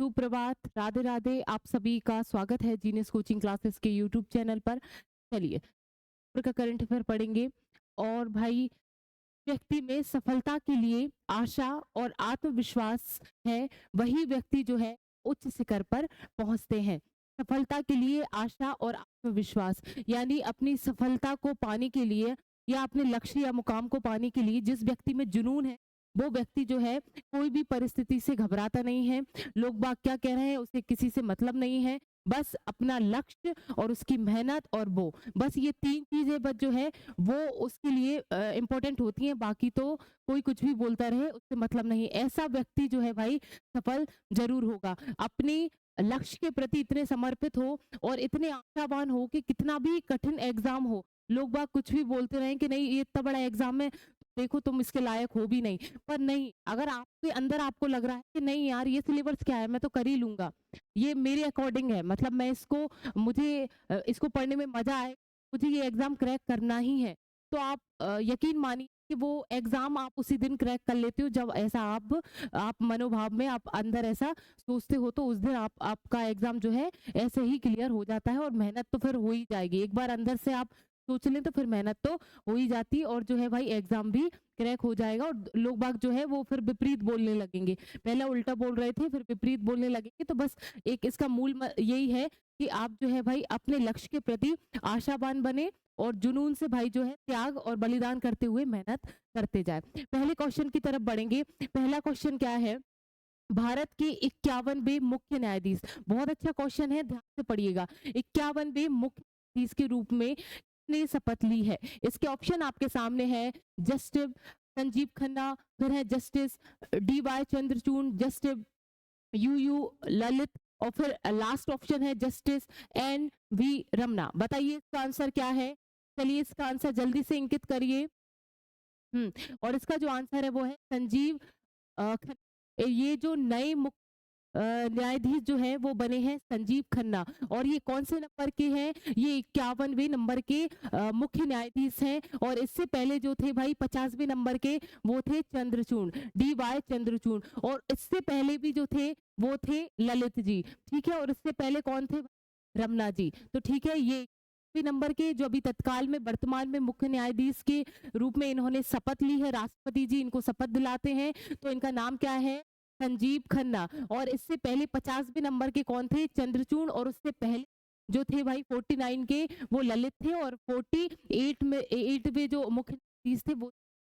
सुप्रभात, राधे राधे। आप सभी का स्वागत है जीनियस कोचिंग क्लासेस के यूट्यूब चैनल पर। चलिए, पेपर का करंट अफेयर पढ़ेंगे। और भाई, व्यक्ति में सफलता के लिए आशा और आत्मविश्वास है, वही व्यक्ति जो है उच्च शिखर पर पहुंचते हैं। सफलता के लिए आशा और आत्मविश्वास, यानी अपनी सफलता को पाने के लिए या अपने लक्ष्य या मुकाम को पाने के लिए जिस व्यक्ति में जुनून है, वो व्यक्ति जो है कोई भी परिस्थिति से घबराता नहीं है। लोग बाग क्या कह रहे हैं उसे किसी से मतलब नहीं है। बस अपना लक्ष्य और उसकी मेहनत, और वो बस ये तीन चीजें बस जो है वो उसके लिए इम्पोर्टेंट होती हैं। बाकी तो कोई कुछ भी बोलता रहे, उससे मतलब नहीं। ऐसा व्यक्ति जो है भाई सफल जरूर होगा। अपनी लक्ष्य के प्रति इतने समर्पित हो और इतने आशावान हो कि कितना भी कठिन एग्जाम हो, लोग बाग कुछ भी बोलते रहे कि नहीं ये इतना बड़ा एग्जाम है, देखो तुम इसके लायक हो भी नहीं। पर नहीं, अगर आपके अंदर आपको लग रहा है कि नहीं यार ये सिलेबस क्या है, मैं तो कर ही लूंगा, ये मेरे अकॉर्डिंग है, मतलब मैं इसको, मुझे इसको पढ़ने में मजा आए, मुझे ये एग्जाम क्रैक करना ही है, तो आप यकीन मानिए कि वो एग्जाम आप उसी दिन क्रैक कर लेते हो जब ऐसा आप मनोभाव में आप अंदर ऐसा सोचते हो, तो उस दिन आपका एग्जाम जो है ऐसे ही क्लियर हो जाता है। और मेहनत तो फिर हो ही जाएगी, एक बार अंदर से आप सोच लें तो फिर मेहनत तो हो ही जाती है, और जो है भाई एग्जाम भी क्रैक हो जाएगा। और लोग बाग जो है वो फिर विपरीत बोलने लगेंगे, पहले उल्टा बोल रहे थे फिर विपरीत बोलने लगेंगे। तो बस एक इसका यही है कि आप जो है भाई अपने लक्ष्य के प्रति आशावान बने और जुनून से भाई जो है त्याग और बलिदान करते हुए मेहनत करते जाए। पहले क्वेश्चन की तरफ बढ़ेंगे। पहला क्वेश्चन क्या है, भारत के 51वें मुख्य न्यायाधीश, बहुत अच्छा क्वेश्चन है, ध्यान से पढ़िएगा। 51वें मुख्य न्यायाधीश के रूप में ने शपथ ली है। इसके ऑप्शन आपके सामने है, जस्टिस संजीव खन्ना, फिर है justice DY Chandrachud, justice UU Lalit, और फिर लास्ट ऑप्शन है जस्टिस NV रमना। बताइए इसका आंसर क्या है। चलिए इसका आंसर जल्दी से इंकित करिए। और इसका जो आंसर है वो है संजीव ये जो नए न्यायाधीश जो है वो बने हैं संजीव खन्ना। और ये कौन से नंबर के हैं, ये 51वें नंबर के मुख्य न्यायाधीश हैं। और इससे पहले जो थे भाई 50वें नंबर के, वो थे चंद्रचूड़, DY चंद्रचूड़। और इससे पहले भी जो थे वो थे ललित जी, ठीक है। और इससे पहले कौन थे, रमना जी। तो ठीक है, ये नंबर के जो अभी तत्काल में वर्तमान में मुख्य न्यायाधीश के रूप में इन्होंने शपथ ली है, राष्ट्रपति जी इनको शपथ दिलाते हैं, तो इनका नाम क्या है, संजीव खन्ना। और इससे पहले 50वें नंबर के कौन थे, चंद्रचूड़। और उससे पहले जो थे भाई 49 के, वो ललित थे। और 48वें जो मुख्य न्यायाधीश थे वो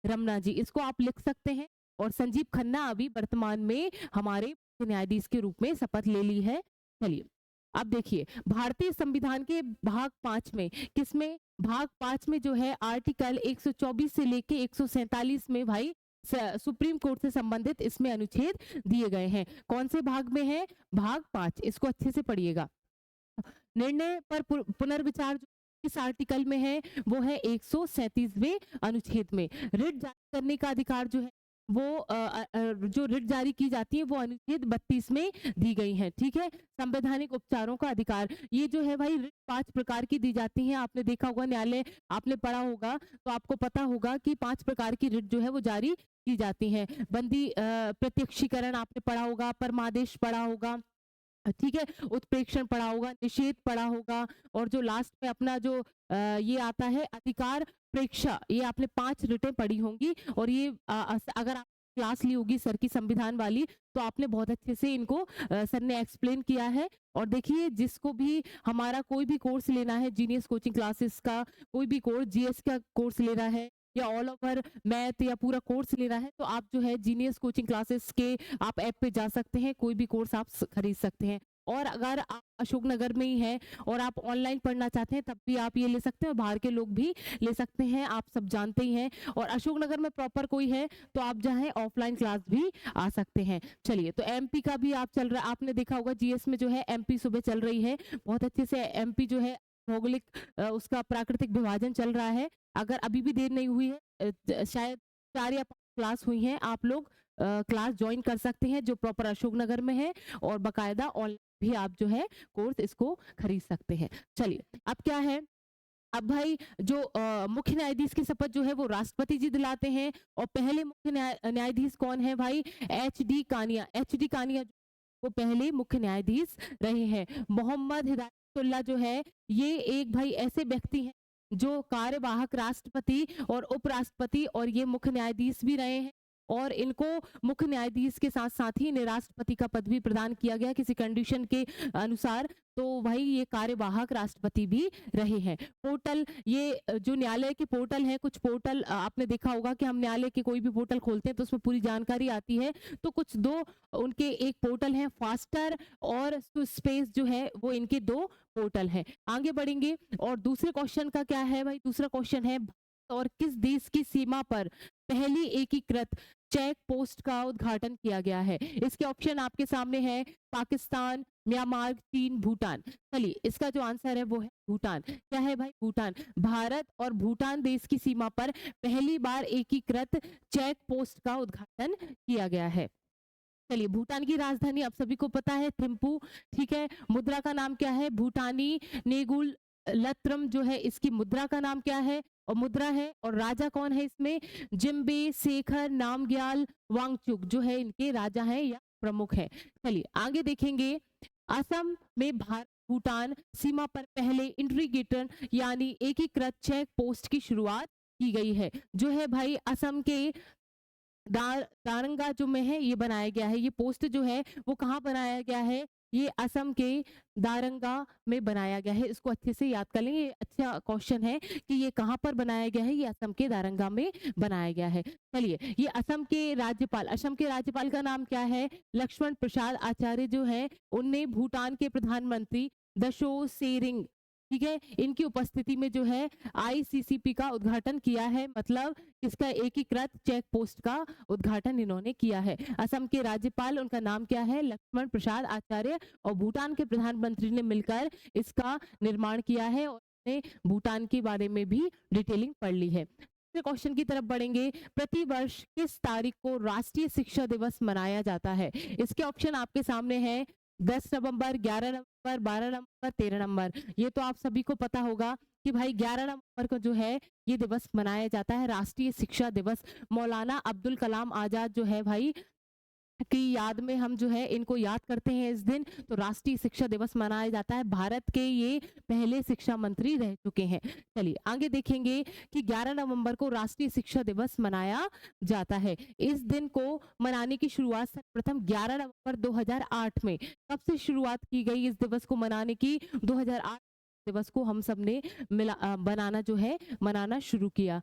रमना जी। इसको आप लिख सकते हैं। और संजीव खन्ना अभी वर्तमान में हमारे मुख्य न्यायाधीश के रूप में शपथ ले ली है। चलिए अब देखिए, भारतीय संविधान के भाग 5 में, किसमें, भाग 5 में जो है आर्टिकल 124 से लेके 147 में भाई सुप्रीम कोर्ट से संबंधित इसमें अनुच्छेद दिए गए हैं। कौन से भाग में है, भाग 5, इसको अच्छे से पढ़िएगा। निर्णय पर पुनर्विचार जो इस आर्टिकल में है वो है 137वें अनुच्छेद में। रिट जारी करने का अधिकार जो है वो जो रिट जारी की जाती है वो अनुच्छेद 32 में दी गई है, ठीक है। संवैधानिक उपचारों का अधिकार, ये जो है भाई रिट 5 प्रकार की दी जाती है। आपने देखा होगा, न्यायालय आपने पढ़ा होगा तो आपको पता होगा कि 5 प्रकार की रिट जो है वो जारी की जाती है। बंदी प्रत्यक्षीकरण आपने पढ़ा होगा, परमादेश पढ़ा होगा, ठीक है, उत्प्रेक्षण पढ़ा होगा, निषेध पढ़ा होगा, और जो लास्ट में अपना जो ये आता है अधिकार प्रेक्षा, ये आपने 5 रिटें पढ़ी होंगी। और ये अगर आप क्लास ली होगी सर की संविधान वाली, तो आपने बहुत अच्छे से इनको सर ने एक्सप्लेन किया है। और देखिए, जिसको भी हमारा कोई भी कोर्स लेना है, जीनियस कोचिंग क्लासेस का कोई भी कोर्स, GS का कोर्स लेना है या ऑल ओवर मैथ या पूरा कोर्स लेना है, तो आप जो है जीनियस कोचिंग क्लासेस के आप ऐप पे जा सकते हैं, कोई भी कोर्स आप खरीद सकते हैं। और अगर आप अशोकनगर में ही हैं और आप ऑनलाइन पढ़ना चाहते हैं, तब भी आप ये ले सकते हैं, और बाहर के लोग भी ले सकते हैं, आप सब जानते ही हैं। और अशोकनगर में प्रॉपर कोई है तो आप जहाँ ऑफलाइन क्लास भी आ सकते हैं। चलिए, तो MP का भी आप चल रहा है, आपने देखा होगा GS में जो है MP सुबह चल रही है, बहुत अच्छे से MP जो है भौगोलिक उसका प्राकृतिक विभाजन चल रहा है। अगर अभी भी देर नहीं हुई है, शायद 4 या 5 क्लास हुई हैं, आप लोग क्लास ज्वाइन कर सकते हैं जो प्रॉपर अशोकनगर में है, और बकायदा ऑनलाइन भी आप जो है कोर्स इसको खरीद सकते हैं। चलिए अब क्या है, अब भाई जो मुख्य न्यायाधीश की शपथ जो है वो राष्ट्रपति जी दिलाते हैं। और पहले मुख्य न्यायाधीश कौन है भाई, HD कानिया। HD कानिया वो पहले मुख्य न्यायाधीश रहे हैं। मोहम्मद हिदायतुल्लाह जो है, ये एक भाई ऐसे व्यक्ति हैं जो कार्यवाहक राष्ट्रपति और उपराष्ट्रपति और ये मुख्य न्यायाधीश भी रहे हैं, और इनको मुख्य न्यायाधीश के साथ साथ ही इन्हें राष्ट्रपति का पद भी प्रदान किया गया किसी कंडीशन के अनुसार। तो भाई ये कार्यवाहक राष्ट्रपति भी रहे हैं। पोर्टल, ये जो न्यायालय के पोर्टल हैं, कुछ पोर्टल आपने देखा होगा कि हम न्यायालय के कोई भी पोर्टल खोलते हैं तो उसमें पूरी जानकारी आती है, तो कुछ दो उनके एक पोर्टल हैं, फास्टर और स्पेस जो है वो इनके दो पोर्टल हैं। आगे बढ़ेंगे और दूसरे क्वेश्चन का क्या है भाई, दूसरा क्वेश्चन है और किस देश की सीमा पर पहली एकीकृत चेक पोस्ट का उद्घाटन किया गया है। इसके ऑप्शन आपके सामने है, पाकिस्तान, म्यांमार, चीन, भूटान। चलिए इसका जो आंसर है वो है भूटान। क्या है भाई, भूटान। भारत और भूटान देश की सीमा पर पहली बार एकीकृत चेक पोस्ट का उद्घाटन किया गया है। चलिए, भूटान की राजधानी आप सभी को पता है थिम्पू, ठीक है। मुद्रा का नाम क्या है, भूटानी नेगुल लत्रम जो है इसकी मुद्रा का नाम क्या है और मुद्रा है, और राजा कौन है इसमें, जिम्बे शेखर नामग्याल वांगचुक जो है इनके राजा हैं या प्रमुख है। चलिए आगे देखेंगे, असम में भारत भूटान सीमा पर पहले इंटीग्रेटेड यानी एकीकृत चेक पोस्ट की शुरुआत की गई है, जो है भाई असम के दारंगा जो में है ये बनाया गया है। ये पोस्ट जो है वो कहाँ बनाया गया है, ये असम के दारंगा में बनाया गया है। इसको अच्छे से याद कर लेंगे, ये अच्छा क्वेश्चन है कि ये कहाँ पर बनाया गया है, ये असम के दारंगा में बनाया गया है। चलिए, ये असम के राज्यपाल का नाम क्या है, लक्ष्मण प्रसाद आचार्य जो है, उनने भूटान के प्रधानमंत्री दशो सेरिंग, ठीक है, इनकी उपस्थिति में जो है आईसीसीपी का उद्घाटन किया है, मतलब इसका एकीकृत चेक पोस्ट का उद्घाटन इन्होंने किया है। असम के राज्यपाल, उनका नाम क्या है, लक्ष्मण प्रसाद आचार्य, और भूटान के प्रधानमंत्री ने मिलकर इसका निर्माण किया है और भूटान के बारे में भी डिटेलिंग पढ़ ली है। क्वेश्चन की तरफ बढ़ेंगे, प्रतिवर्ष किस तारीख को राष्ट्रीय शिक्षा दिवस मनाया जाता है। इसके ऑप्शन आपके सामने है, 10 नवंबर, 11 नवंबर, 12 नवंबर, 13 नवंबर। ये तो आप सभी को पता होगा कि भाई 11 नवंबर को जो है ये दिवस मनाया जाता है, राष्ट्रीय शिक्षा दिवस। मौलाना अब्दुल कलाम आजाद जो है भाई की याद में हम जो है इनको याद करते हैं इस दिन, तो राष्ट्रीय शिक्षा दिवस मनाया जाता है। भारत के ये पहले शिक्षा मंत्री रह चुके हैं। चलिए आगे देखेंगे कि 11 नवंबर को राष्ट्रीय शिक्षा दिवस मनाया जाता है। इस दिन को मनाने की शुरुआत सर्वप्रथम 11 नवंबर 2008 में, कब से शुरुआत की गई इस दिवस को मनाने की, 2008 दिवस को हम सब ने बनाना जो है मनाना शुरू किया।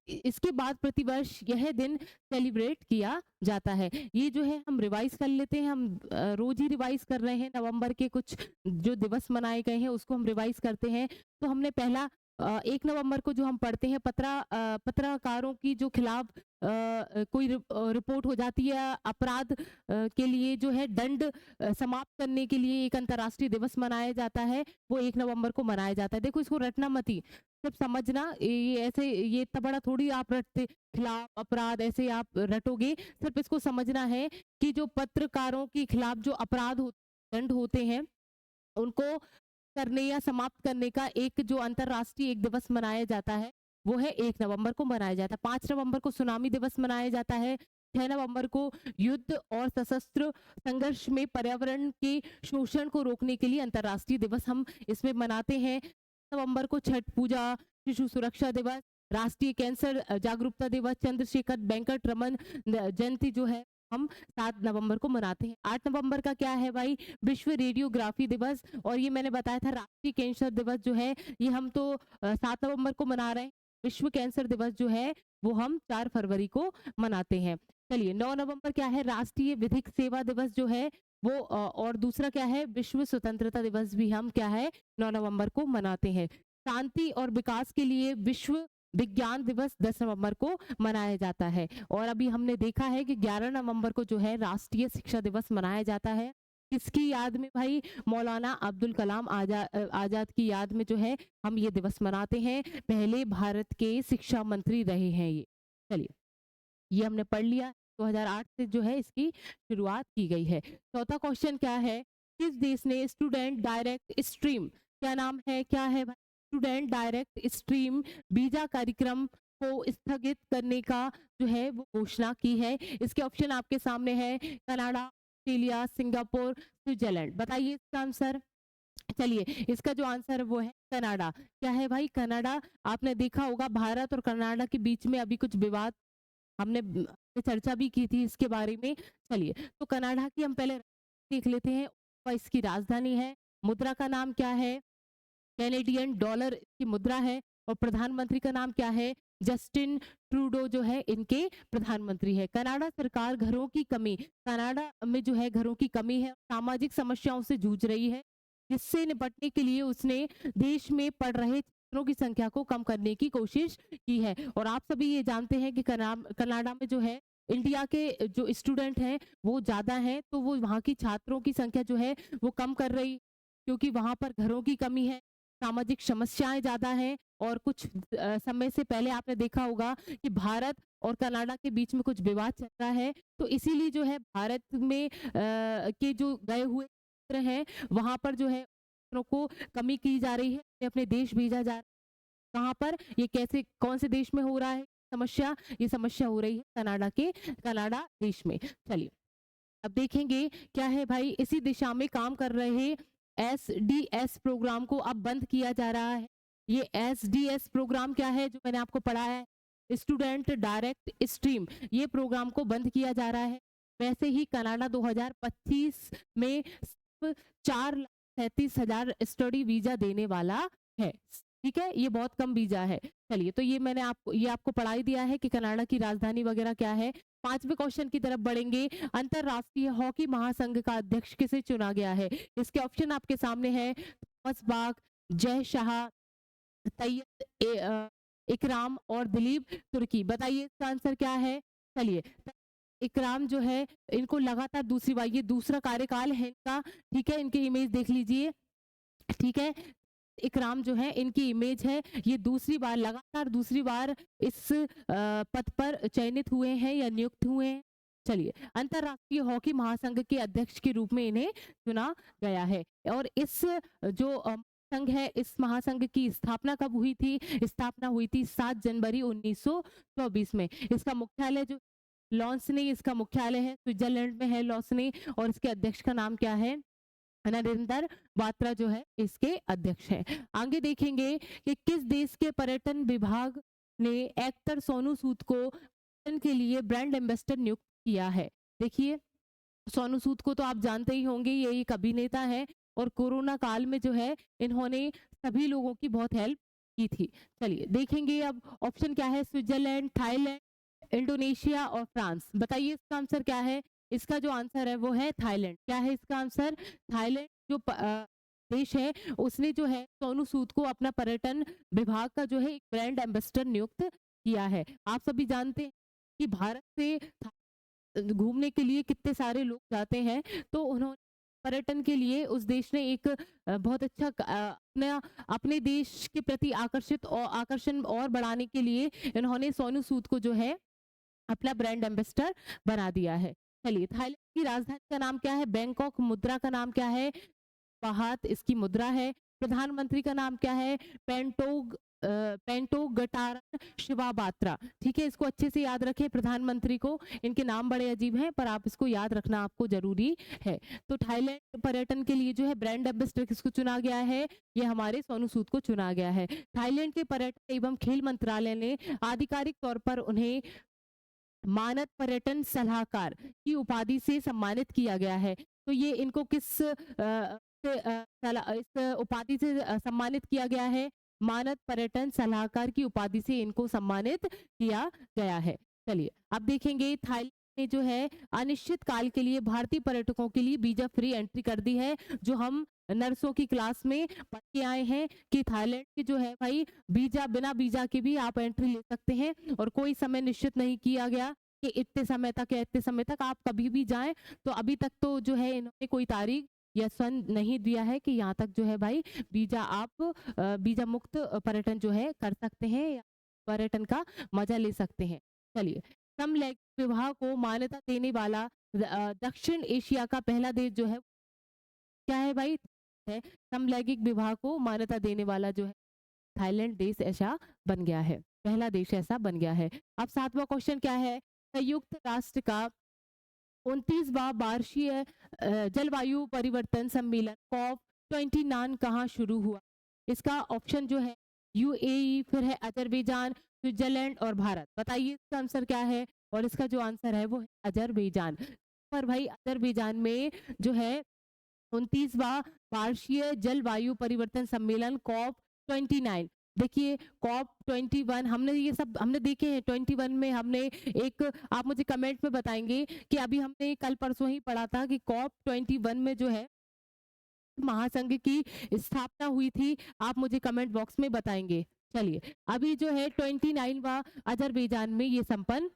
इसके बाद प्रतिवर्ष यह दिन सेलिब्रेट किया जाता है। ये जो है हम रिवाइज कर लेते हैं, हम रोज ही रिवाइज कर रहे हैं, नवंबर के कुछ जो दिवस मनाए गए हैं उसको हम रिवाइज करते हैं। तो हमने पहला 1 नवंबर को जो हम पढ़ते हैं, पत्रकारों की जो खिलाफ कोई रिपोर्ट हो जाती है, अपराध के लिए जो है दंड समाप्त करने के लिए एक अंतर्राष्ट्रीय दिवस मनाया जाता है, वो 1 नवंबर को मनाया जाता है। देखो इसको रटना मत ही, सिर्फ समझना, ये ऐसे ये इतना बड़ा थोड़ी आप रटते, खिलाफ अपराध ऐसे आप रटोगे, सिर्फ इसको समझना है कि जो पत्रकारों के खिलाफ जो अपराध दंड होते हैं उनको करने या समाप्त करने का एक जो अंतरराष्ट्रीय एक दिवस मनाया जाता है वो है 1 नवंबर को मनाया जाता है। 5 नवंबर को सुनामी दिवस मनाया जाता है। 6 नवंबर को युद्ध और सशस्त्र संघर्ष में पर्यावरण के शोषण को रोकने के लिए अंतरराष्ट्रीय दिवस हम इसमें मनाते हैं। नवंबर को छठ पूजा, शिशु सुरक्षा दिवस, राष्ट्रीय कैंसर जागरूकता दिवस, चंद्रशेखर वेंकट रमन जयंती जो है हम 7 नवंबर को मनाते हैं। 8 नवंबर का क्या है भाई, विश्व रेडियोग्राफी दिवस, और ये मैंने बताया था राष्ट्रीय कैंसर दिवस जो है ये हम तो 7 नवंबर को मना रहे हैं। विश्व कैंसर दिवस जो है वो हम 4 फरवरी को मनाते हैं। चलिए 9 नवंबर क्या है, राष्ट्रीय विधिक सेवा दिवस जो है वो, और दूसरा क्या है, विश्व स्वतंत्रता दिवस भी हम क्या है 9 नवंबर को मनाते हैं। शांति और विकास के लिए विश्व विज्ञान दिवस 10 नवंबर को मनाया जाता है। और अभी हमने देखा है कि 11 नवंबर को जो है राष्ट्रीय शिक्षा दिवस मनाया जाता है। किसकी याद में भाई, मौलाना अब्दुल कलाम आजाद की याद में जो है हम ये दिवस मनाते हैं। पहले भारत के शिक्षा मंत्री रहे हैं ये। चलिए ये हमने पढ़ लिया, 2008 से जो है इसकी शुरुआत की गई है। चौथा क्वेश्चन क्या है, किस देश ने स्टूडेंट डायरेक्ट स्ट्रीम, क्या नाम है, क्या है भाई, स्टूडेंट डायरेक्ट स्ट्रीम वीजा कार्यक्रम को स्थगित करने का जो है वो घोषणा की है। इसके ऑप्शन आपके सामने है, कनाडा, ऑस्ट्रेलिया, सिंगापुर, स्विट्जरलैंड। बताइए इसका आंसर। चलिए, इसका जो आंसर है वो है कनाडा। क्या है भाई? कनाडा। आपने देखा होगा भारत और कनाडा के बीच में अभी कुछ विवाद, हमने चर्चा भी की थी इसके बारे में। चलिए, तो कनाडा की हम पहले देख लेते हैं और इसकी राजधानी है। मुद्रा का नाम क्या है? कैनेडियन डॉलर की मुद्रा है। और प्रधानमंत्री का नाम क्या है? जस्टिन ट्रूडो जो है इनके प्रधानमंत्री है। कनाडा सरकार घरों की कमी, कनाडा में जो है घरों की कमी है, सामाजिक समस्याओं से जूझ रही है, जिससे निपटने के लिए उसने देश में पढ़ रहे छात्रों की संख्या को कम करने की कोशिश की है। और आप सभी ये जानते हैं कि कनाडा में जो है इंडिया के जो स्टूडेंट हैं वो ज्यादा हैं, तो वो वहाँ की छात्रों की संख्या जो है वो कम कर रही, क्योंकि वहां पर घरों की कमी है, सामाजिक समस्याएं ज्यादा हैं। और कुछ समय से पहले आपने देखा होगा कि भारत और कनाडा के बीच में कुछ विवाद चल रहा है, तो इसीलिए जो है भारत में के जो गए हुए छात्र हैं वहां पर जो है छात्रों को कमी की जा रही है, उन्हें अपने देश भेजा जा रहा है। कहाँ पर ये कैसे कौन से देश में हो रहा है समस्या? ये समस्या हो रही है कनाडा देश में। चलिए, अब देखेंगे क्या है भाई, इसी दिशा में काम कर रहे एसडीएस प्रोग्राम को अब बंद किया जा रहा है। ये एसडीएस प्रोग्राम क्या है जो मैंने आपको पढ़ा है? स्टूडेंट डायरेक्ट स्ट्रीम, ये प्रोग्राम को बंद किया जा रहा है। वैसे ही कनाडा 2025 में सिर्फ 4,37,000 स्टडी वीजा देने वाला है। ठीक है, ये बहुत कम वीजा है। चलिए, तो ये आपको पढ़ा ही दिया है कि कनाडा की राजधानी वगैरह क्या है। पांचवें क्वेश्चन की तरफ बढ़ेंगे। अंतरराष्ट्रीय हॉकी महासंघ का अध्यक्ष किसे चुना गया है? इसके ऑप्शन आपके सामने है। थॉमस बाक, जय शाह, इकराम और दिलीप तुर्की। बताइए इसका आंसर क्या है? चलिए, इकराम जो है इनको लगातार दूसरी बार, ये दूसरा कार्यकाल है इनका। ठीक है, इनकी इमेज देख लीजिए। ठीक है, इकराम जो है इनकी इमेज है, ये लगातार दूसरी बार इस पद पर चयनित हुए हैं या नियुक्त हुए हैं। चलिए, अंतरराष्ट्रीय हॉकी महासंघ के अध्यक्ष के रूप में इन्हें चुना गया है। और इस जो संघ है, इस महासंघ की स्थापना कब हुई थी? स्थापना हुई थी 7 जनवरी 1924 में। इसका मुख्यालय जो लॉन्सनी, इसका मुख्यालय है स्विट्जरलैंड में है लॉन्सनी। और इसके अध्यक्ष का नाम क्या है? नरेंद्र बात्रा जो है इसके अध्यक्ष हैं। आगे देखेंगे कि किस देश के पर्यटन विभाग ने एक्टर सोनू सूद को पर्यटन के लिए ब्रांड एम्बेसडर नियुक्त किया है? देखिए, सोनू सूद को तो आप जानते ही होंगे, ये एक अभिनेता है और कोरोना काल में जो है इन्होंने सभी लोगों की बहुत हेल्प की थी। चलिए, देखेंगे अब ऑप्शन क्या है। स्विट्जरलैंड, थाईलैंड, इंडोनेशिया और फ्रांस। बताइए इसका आंसर क्या है? इसका जो आंसर है वो है थाईलैंड। क्या है इसका आंसर? थाईलैंड जो देश है उसने जो है सोनू सूद को अपना पर्यटन विभाग का जो है एक ब्रांड एम्बेसडर नियुक्त किया है। आप सभी जानते हैं कि भारत से घूमने के लिए कितने सारे लोग जाते हैं, तो उन्होंने पर्यटन के लिए उस देश ने एक बहुत अच्छा अपने देश के प्रति आकर्षण और बढ़ाने के लिए इन्होंने सोनू सूद को जो है अपना ब्रांड एम्बेसडर बना दिया है। चलिए, थाईलैंड की राजधानी का नाम क्या है? बैंकॉक। मुद्रा का नाम क्या है? बाहात इसकी मुद्रा है। प्रधानमंत्री का नाम क्या है? पेंटोगटारन शिवाबात्रा। ठीक है, इसको अच्छे से याद रखें प्रधानमंत्री को, इनके नाम बड़े अजीब हैं पर आप इसको याद रखना आपको जरूरी है। तो थाईलैंड पर्यटन के लिए जो है ब्रांड एम्बेसडर किसको चुना गया है? ये हमारे सोनू सूद को चुना गया है। थाईलैंड के पर्यटन एवं खेल मंत्रालय ने आधिकारिक तौर पर उन्हें मानद पर्यटन सलाहकार की उपाधि से सम्मानित किया गया है। तो ये इनको किस इस उपाधि से सम्मानित किया गया है? मानद पर्यटन सलाहकार की उपाधि से इनको सम्मानित किया गया है। चलिए, अब देखेंगे थाईलैंड ने जो है अनिश्चित काल के लिए भारतीय पर्यटकों के लिए वीजा फ्री एंट्री कर दी है। जो हम नर्सों की क्लास में पढ़ के आए हैं कि थाईलैंड के जो है भाई बिना वीजा के भी आप एंट्री ले सकते हैं और कोई समय निश्चित नहीं किया गया कि इतने समय तक या इतने समय तक, आप कभी भी जाएं। तो अभी तक तो जो है इन्होंने कोई तारीख या सन नहीं दिया है कि यहाँ तक जो है भाई वीजा मुक्त पर्यटन जो है कर सकते हैं या पर्यटन का मजा ले सकते हैं। चलिए, समलैंगिक विवाह को मान्यता देने वाला दक्षिण एशिया का पहला देश जो है क्या है भाई? है समलैंगिक विवाह को मान्यता देने वाला जो है थाईलैंड देश ऐसा बन गया है, पहला देश ऐसा बन गया है। अब 7वां क्वेश्चन क्या है? संयुक्त राष्ट्र का 29वां वार्षिक जलवायु परिवर्तन सम्मेलन कॉप 29 कहाँ शुरू हुआ? इसका ऑप्शन जो है यूएई, फिर है अजरबैजान, स्विट्जरलैंड और भारत। बताइए इसका आंसर क्या है? और इसका जो आंसर है वो है अजरबैजान। पर भाई अजरबैजान में जो है 29वां वार्षिक जलवायु परिवर्तन सम्मेलन कॉप 29। देखिए कॉप 21 हमने ये सब हमने देखे हैं। 21 में हमने एक, आप मुझे कमेंट में बताएंगे कि अभी हमने कल परसों ही पढ़ा था कि कॉप 21 में जो है महासंघ की स्थापना हुई थी। आप मुझे कमेंट बॉक्स में बताएंगे। चलिए अभी जो है 29वां अजरबैजान में ये संपन्न।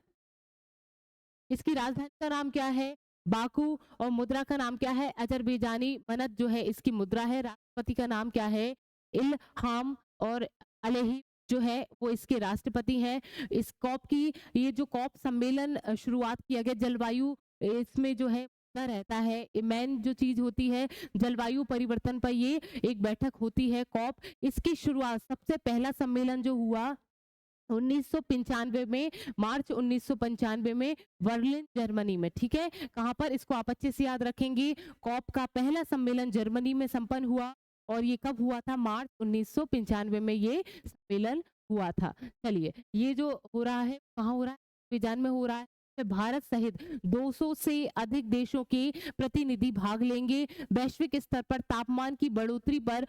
इसकी राजधानी का नाम क्या है? बाकू। और मुद्रा का नाम क्या है? अजरबैजानी मनत जो है इसकी मुद्रा है। राष्ट्रपति का नाम क्या है? इल्हाम। और अलेही जो है वो इसके राष्ट्रपति हैं। इस कॉप की, ये जो कॉप सम्मेलन शुरुआत किया गया जलवायु, इसमें जो है मुद्दा रहता है, मेन जो चीज होती है जलवायु परिवर्तन पर ये एक बैठक होती है कॉप। इसकी शुरुआत, सबसे पहला सम्मेलन जो हुआ 1995 में, मार्च 1995 में बर्लिन जर्मनी में। ठीक है, कहां पर? इसको आप अच्छे से याद रखेंगे। कॉप का पहला सम्मेलन जर्मनी में संपन्न हुआ और ये कब हुआ था? मार्च 1995 में ये सम्मेलन हुआ था। चलिए ये जो हो रहा है कहाँ हो रहा है? अजरबैजान में हो रहा है। भारत सहित 200 से अधिक देशों के प्रतिनिधि भाग लेंगे। वैश्विक स्तर पर तापमान की बढ़ोतरी पर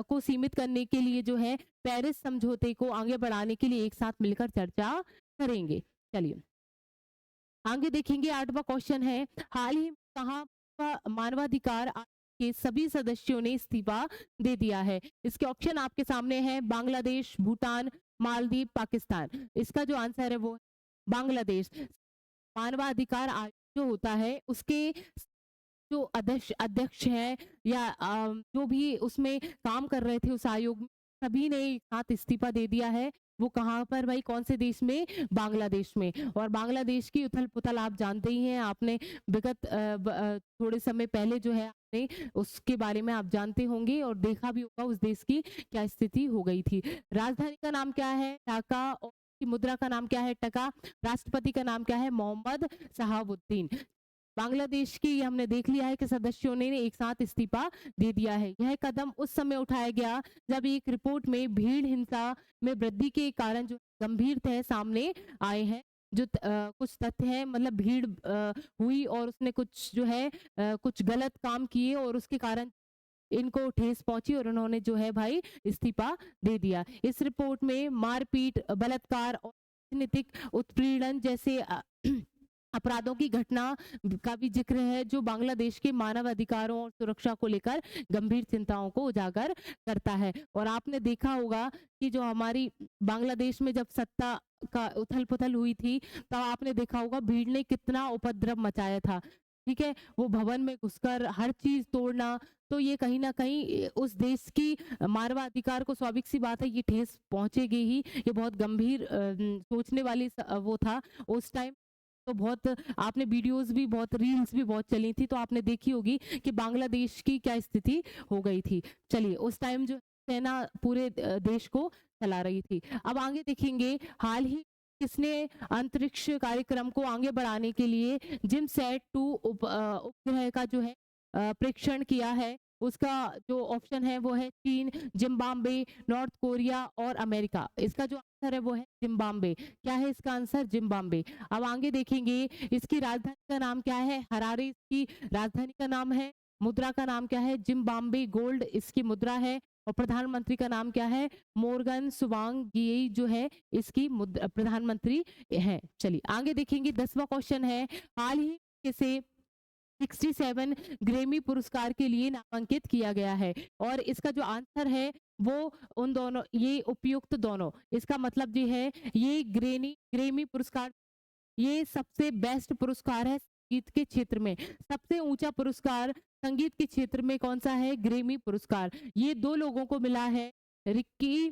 को सीमित करने के लिए जो है पेरिस समझौते को आगे बढ़ाने के लिए एक साथ मिलकर चर्चा करेंगे। चलिए आगे देखेंगे। 8वां क्वेश्चन है, हाल ही में कहाँ का मानवाधिकार आयोग के सभी सदस्यों ने इस्तीफा दे दिया है? इसके ऑप्शन आपके सामने है, बांग्लादेश, भूटान, मालदीव, पाकिस्तान। इसका जो आंसर है वो बांग्लादेश। मानवाधिकार आयोग जो होता है उसके जो अध्यक्ष अध्यक्ष हैं या जो भी उसमें काम कर रहे थे उस आयोग में, सभी ने एक साथ इस्तीफा दे दिया है। वो कहाँ पर भाई? कौन से देश में? बांग्लादेश में। और बांग्लादेश की उथल पुथल आप जानते ही हैं। आपने विगत थोड़े समय पहले जो है आपने उसके बारे में आप जानते होंगे और देखा भी होगा उस देश की क्या स्थिति हो गई थी। राजधानी का नाम क्या है? ढाका। और की मुद्रा का नाम क्या है? टका। राष्ट्रपति का नाम क्या है? मोहम्मद शहाबुद्दीन। बांग्लादेश की हमने देख लिया है कि सदस्यों ने एक साथ इस्तीफा दे दिया है। यह कदम उस समय उठाया गया जब एक रिपोर्ट में भीड़ हिंसा में वृद्धि के कारण जो गंभीर तथ्य सामने आए हैं। जो कुछ तथ्य है, मतलब भीड़ हुई और उसने कुछ जो है कुछ गलत काम किए और उसके कारण इनको ठेस पहुंची और उन्होंने जो है भाई इस्तीफा दे दिया। इस रिपोर्ट में मारपीट, बलात्कार और राजनीतिक उत्पीड़न जैसे अपराधों की घटना का भी जिक्र है, जो बांग्लादेश के मानव अधिकारों और सुरक्षा को लेकर गंभीर चिंताओं को उजागर करता है। और आपने देखा होगा कि जो हमारी बांग्लादेश में जब सत्ता का उथल पुथल हुई थी, तब आपने देखा होगा भीड़ ने कितना उपद्रव मचाया था। ठीक है, वो भवन में घुसकर हर चीज तोड़ना। तो ये कहीं ना कहीं उस देश की मानवाधिकार को, स्वाभाविक सी बात है, ये ठेस पहुंचेगी ही। ये बहुत गंभीर सोचने वाली वो था उस टाइम। तो बहुत आपने वीडियोस भी, बहुत रील्स भी बहुत चली थी, तो आपने देखी होगी कि बांग्लादेश की क्या स्थिति हो गई थी। चलिए उस टाइम जो सेना पूरे देश को चला रही थी। अब आगे देखेंगे, हाल ही किसने अंतरिक्ष कार्यक्रम को आगे बढ़ाने के लिए जिमसैट 2 उपग्रह का जो है प्रेक्षण किया है? उसका जो ऑप्शन है वो है चीन, जिम्बाब्वे, नॉर्थ कोरिया और अमेरिका। इसका जो आंसर है वो है जिम्बाब्वे। क्या है इसका आंसर? जिम्बाब्वे। अब आगे देखेंगे, इसकी राजधानी का नाम क्या है? हरारे इसकी राजधानी का नाम है। मुद्रा का नाम क्या है? जिम्बाब्वे गोल्ड इसकी मुद्रा है। और प्रधानमंत्री का नाम क्या है? मोर्गन सुवांगिएई जो है इसकी प्रधानमंत्री है। चलिए आगे देखेंगे। 10वां क्वेश्चन है, हाल ही किसे 67 ग्रेमी पुरस्कार के लिए नामांकित किया गया है? और इसका जो आंसर है वो उन दोनों, ये उपयुक्त दोनों। इसका मतलब ये है, ये ग्रेमी पुरस्कार ये सबसे बेस्ट पुरस्कार है संगीत के क्षेत्र में। सबसे ऊंचा पुरस्कार संगीत के क्षेत्र में कौन सा है? ग्रेमी पुरस्कार। ये 2 लोगों को मिला है, रिक्की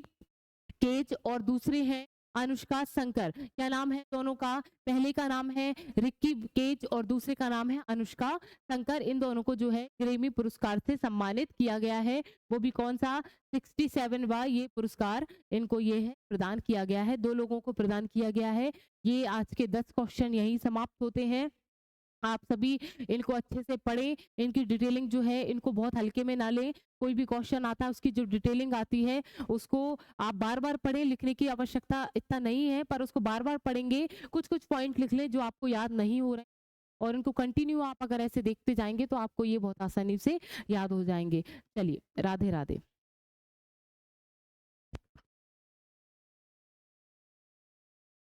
केज और दूसरे हैं अनुष्का शंकर। क्या नाम है दोनों का? पहले का नाम है रिक्की केज और दूसरे का नाम है अनुष्का शंकर। इन दोनों को जो है ग्रेमी पुरस्कार से सम्मानित किया गया है। वो भी कौन सा? 67वां ये पुरस्कार इनको ये है प्रदान किया गया है। 2 लोगों को प्रदान किया गया है। ये आज के 10 क्वेश्चन यही समाप्त होते हैं। आप सभी इनको अच्छे से पढ़ें, इनकी डिटेलिंग जो है इनको बहुत हल्के में ना लें। कोई भी क्वेश्चन आता है उसकी जो डिटेलिंग आती है उसको आप बार-बार पढ़ें, लिखने की आवश्यकता इतना नहीं है पर उसको बार-बार पढ़ेंगे, कुछ-कुछ पॉइंट लिख लें जो आपको याद नहीं हो रहे हैं और इनको कंटिन्यू आप अगर ऐसे देखते जाएँगे तो आपको ये बहुत आसानी से याद हो जाएँगे। चलिए, राधे-राधे।